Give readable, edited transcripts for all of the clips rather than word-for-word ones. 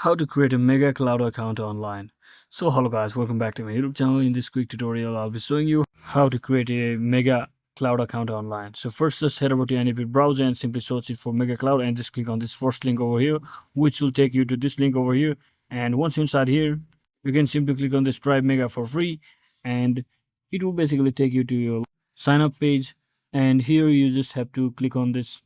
How to create a mega cloud account online. So hello guys, welcome back to my YouTube channel. In this quick tutorial I'll be showing you how to create a mega cloud account online. So first, just head over to any browser and simply search it for mega cloud and just click on this first link over here, which will take you to this link over here. And once you're inside here, you can simply click on this try mega for free, and it will basically take you to your sign up page. And here you just have to click on this,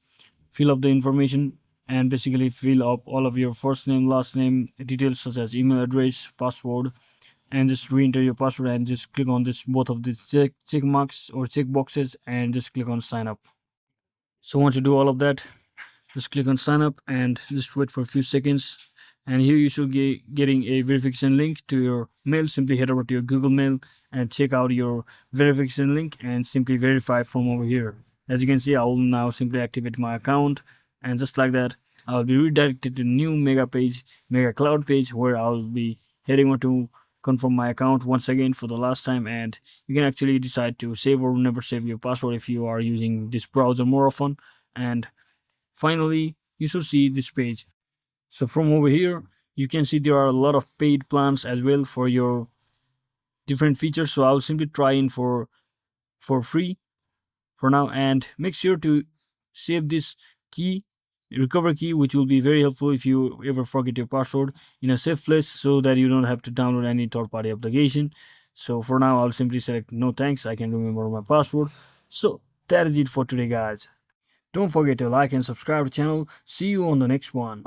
fill up the information, and basically fill up all of your first name, last name, details such as email address, password, and just re-enter your password and just click on this both of these check marks or check boxes and just click on sign up. So once you do all of that, just click on sign up and just wait for a few seconds. And here you should be getting a verification link to your mail. Simply head over to your Google Mail and check out your verification link and simply verify from over here. As you can see, I will now simply activate my account, and just like that, I will be redirected to new mega page, mega cloud page, where I will be heading over to confirm my account once again for the last time. And you can actually decide to save or never save your password if you are using this browser more often. And finally, you should see this page. So from over here, you can see there are a lot of paid plans as well for your different features. So I'll simply try in for free for now, and make sure to save this key, recover key, which will be very helpful if you ever forget your password, in a safe place so that you don't have to download any third-party application. So for now, I'll simply select no thanks, I can remember my password. So that is it for today, guys. Don't forget to like and subscribe to the channel. See you on the next one.